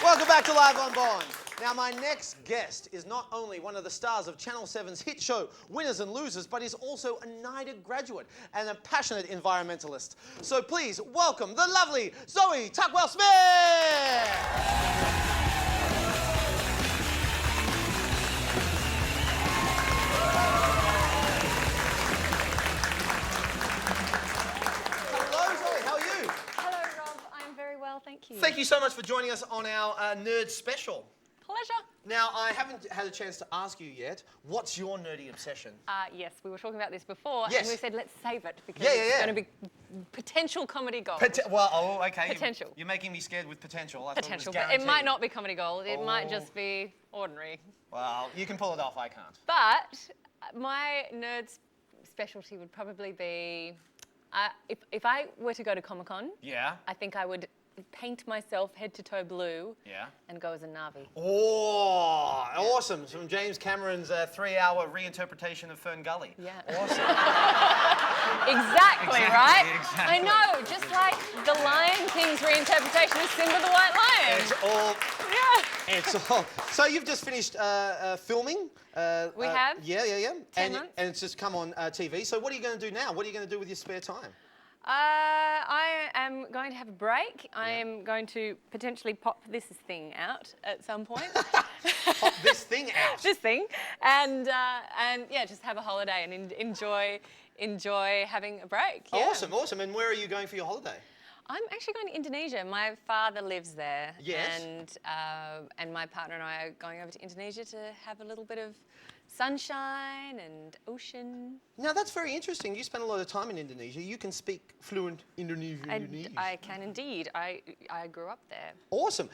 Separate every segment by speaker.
Speaker 1: Welcome back to Live on Bond. Now, my next guest is not only one of the stars of Channel 7's hit show, Winners and Losers, but he's also a NIDA graduate and a passionate environmentalist. So please welcome the lovely Zoe Tuckwell-Smith!
Speaker 2: Thank you.
Speaker 1: Thank you so much for joining us on our Nerd Special.
Speaker 2: Pleasure.
Speaker 1: Now, I haven't had a chance to ask you yet, what's your nerdy obsession?
Speaker 2: Yes, we were talking about this before,
Speaker 1: yes.
Speaker 2: and we said let's save it because it's going to be potential comedy gold.
Speaker 1: Okay.
Speaker 2: Potential.
Speaker 1: You're making me scared with potential.
Speaker 2: Potential, but it might not be comedy gold. It might just be ordinary.
Speaker 1: Well, you can pull it off, I can't.
Speaker 2: But my nerd specialty would probably be, if I were to go to Comic-Con,
Speaker 1: yeah,
Speaker 2: I think I would paint myself head to toe blue and go as a Na'vi.
Speaker 1: Oh, awesome. From James Cameron's 3-hour reinterpretation of Fern Gully.
Speaker 2: Yeah.
Speaker 1: Awesome.
Speaker 2: Exactly, right?
Speaker 1: Exactly.
Speaker 2: I know, just like the Lion King's reinterpretation of Simba the White Lion.
Speaker 1: It's all...
Speaker 2: Yeah.
Speaker 1: It's all... So you've just finished filming?
Speaker 2: We have.
Speaker 1: Yeah.
Speaker 2: 10 months.
Speaker 1: And it's just come on TV. So what are you going to do now? What are you going to do with your spare time?
Speaker 2: I am going to have a break. I am going to potentially pop this thing out at some point.
Speaker 1: Pop this thing out?
Speaker 2: This thing. And yeah, just have a holiday and enjoy having a break. Yeah.
Speaker 1: Awesome. And where are you going for your holiday?
Speaker 2: I'm actually going to Indonesia. My father lives there.
Speaker 1: Yes.
Speaker 2: And my partner and I are going over to Indonesia to have a little bit of sunshine and ocean.
Speaker 1: Now, that's very interesting. You spend a lot of time in Indonesia. You can speak fluent Indonesian.
Speaker 2: I can indeed. I grew up there.
Speaker 1: Awesome.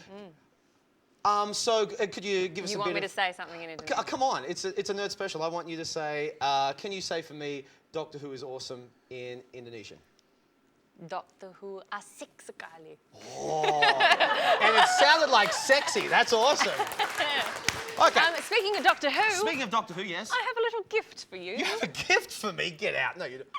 Speaker 1: So could you give us a bit
Speaker 2: You want me to say something in Indonesian?
Speaker 1: Come on. It's a nerd special. I want you to say, can you say for me, Doctor Who is awesome in Indonesian?
Speaker 2: Doctor Who asik sekali.
Speaker 1: Oh, and it sounded like sexy. That's awesome. Okay.
Speaker 2: Speaking of Doctor Who...
Speaker 1: Speaking of Doctor Who, yes.
Speaker 2: I have a little gift for you.
Speaker 1: You have a gift for me? Get out. No, you don't.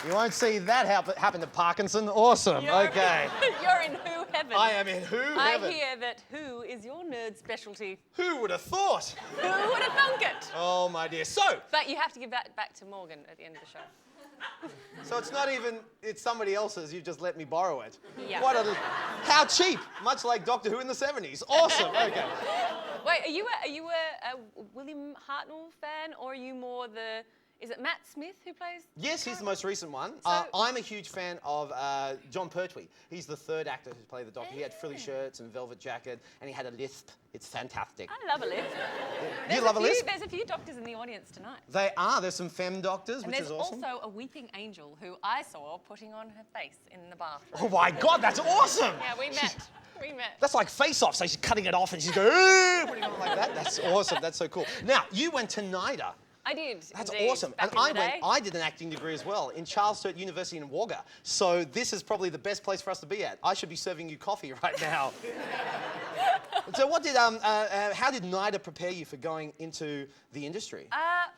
Speaker 1: You won't see that happen to Parkinson. Awesome. Okay.
Speaker 2: You're in Who heaven.
Speaker 1: I am in Who heaven.
Speaker 2: I hear that Who is your nerd specialty.
Speaker 1: Who would have thought?
Speaker 2: Who would have thunk it?
Speaker 1: Oh, my dear. So...
Speaker 2: But you have to give that back to Morgan at the end of the show.
Speaker 1: So it's not even... It's somebody else's. You just let me borrow it.
Speaker 2: Yeah.
Speaker 1: How cheap. Much like Doctor Who in the 70s. Awesome. Okay.
Speaker 2: Wait, are you a William Hartnell fan, or are you more the... Is it Matt Smith who plays?
Speaker 1: Yes, he's the most recent one.
Speaker 2: So,
Speaker 1: I'm a huge fan of John Pertwee. He's the third actor who's played the Doctor. He had frilly shirts and velvet jacket, and he had a lisp. It's fantastic.
Speaker 2: I love a lisp.
Speaker 1: You love a lisp?
Speaker 2: There's a few doctors in the audience tonight.
Speaker 1: They are. There's some femme doctors, which is awesome.
Speaker 2: And there's also a weeping angel who I saw putting on her face in the bathroom.
Speaker 1: Oh my God, that's awesome!
Speaker 2: Yeah, we met. We met.
Speaker 1: That's like Face Off, so she's cutting it off and she's going, putting it on like that. That's awesome. That's so cool. Now, you went to NIDA.
Speaker 2: I did.
Speaker 1: That's
Speaker 2: indeed,
Speaker 1: awesome. And I did an acting degree as well in Charles Sturt University in Wagga. So this is probably the best place for us to be at. I should be serving you coffee right now. So what did how did NIDA prepare you for going into the industry?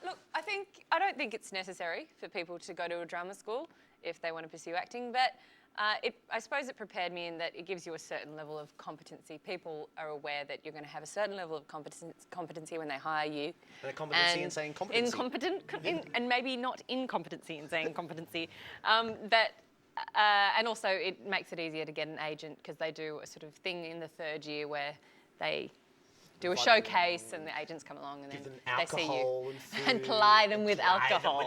Speaker 2: Look, I don't think it's necessary for people to go to a drama school if they want to pursue acting, but I suppose it prepared me in that it gives you a certain level of competency. People are aware that you're going to have a certain level of competency when they hire you.
Speaker 1: And a competency in saying competency.
Speaker 2: And maybe not incompetency in saying competency. And also it makes it easier to get an agent because they do a sort of thing in the third year where they do a showcase and the agents come along and then they see you and ply them with alcohol.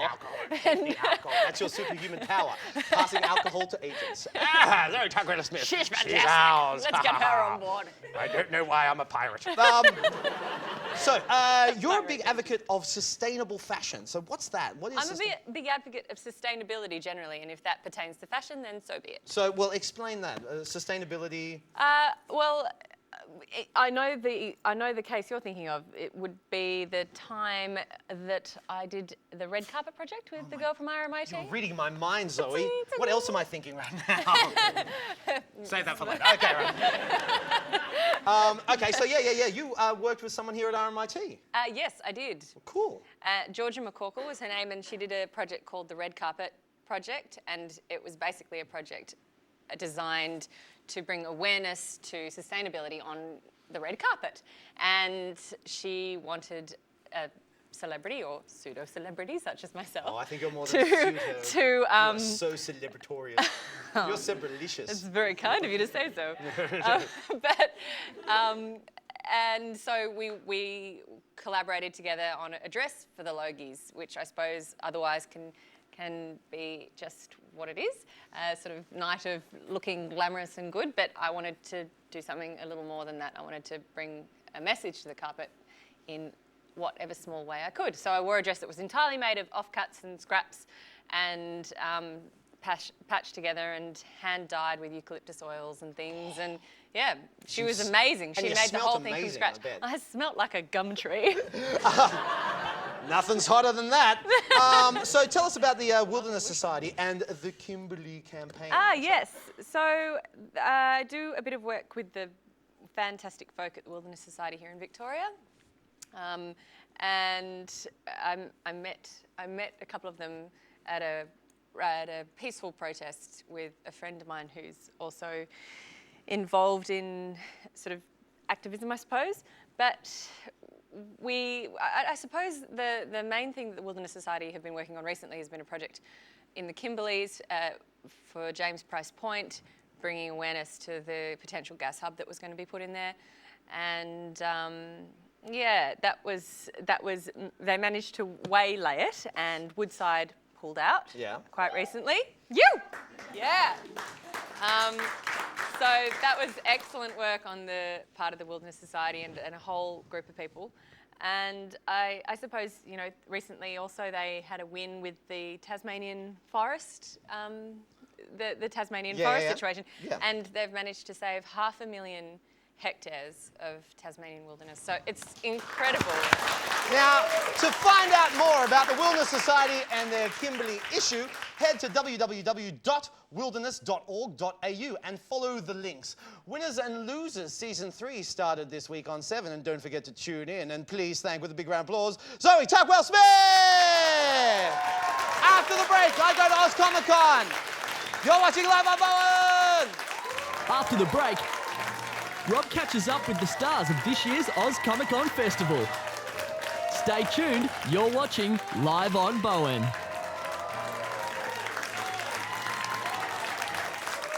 Speaker 1: That's your superhuman power, passing alcohol to agents. Zoe Tuckwell-Smith.
Speaker 2: She's fantastic. Let's get her on board.
Speaker 1: I don't know why I'm a pirate. So, you're a big advocate of sustainable fashion. So what's that? What is
Speaker 2: I'm a big advocate of sustainability generally, and if that pertains to fashion, then so be it.
Speaker 1: So, well, explain that. Sustainability...
Speaker 2: Well, I know the case you're thinking of. It would be the time that I did the red carpet project with the girl from RMIT.
Speaker 1: You're reading my mind, Zoe.
Speaker 2: It's
Speaker 1: What else am I thinking right now? Save that for later. Okay, right. Okay, so yeah. You worked with someone here at RMIT.
Speaker 2: Yes, I did.
Speaker 1: Cool.
Speaker 2: Georgia McCorkle was her name, and she did a project called the Red Carpet Project, and it was basically a project designed to bring awareness to sustainability on the red carpet. And she wanted a celebrity or pseudo-celebrity such as myself.
Speaker 1: Oh, I think you're more than pseudo. You are so celebratorious. You're cerebralicious.
Speaker 2: It's very kind of you to say so. And so we collaborated together on a dress for the Logies, which I suppose otherwise can be just what it is, a sort of night of looking glamorous and good, but I wanted to do something a little more than that. I wanted to bring a message to the carpet in whatever small way I could. So I wore a dress that was entirely made of offcuts and scraps and patched together and hand dyed with eucalyptus oils and things. And yeah, she was amazing. She made the whole thing from scratch. I smelt like a gum tree.
Speaker 1: Nothing's hotter than that. So tell us about the Wilderness Society and the Kimberley campaign.
Speaker 2: Yes. So I do a bit of work with the fantastic folk at the Wilderness Society here in Victoria. And I met a couple of them at a peaceful protest with a friend of mine who's also involved in sort of activism, I suppose. But I suppose the main thing that the Wilderness Society have been working on recently has been a project in the Kimberleys for James Price Point, bringing awareness to the potential gas hub that was going to be put in there. And yeah, that was they managed to waylay it, and Woodside pulled out quite recently. Yeah. So that was excellent work on the part of the Wilderness Society and a whole group of people. And I suppose, you know, recently also they had a win with the Tasmanian forest, the Tasmanian forest situation. Yeah. And they've managed to save 500,000 hectares of Tasmanian wilderness. So it's incredible.
Speaker 1: Now, to find out more about the Wilderness Society and their Kimberley issue, head to www.wilderness.org.au and follow the links. Winners and Losers Season 3 started this week on 7, and don't forget to tune in. And please thank, with a big round of applause, Zoe Tuckwell-Smith! After the break, I go to Oz Comic Con. You're watching Live on Bowen!
Speaker 3: After the break, Rob catches up with the stars of this year's Oz Comic Con Festival. Stay tuned, you're watching Live on Bowen.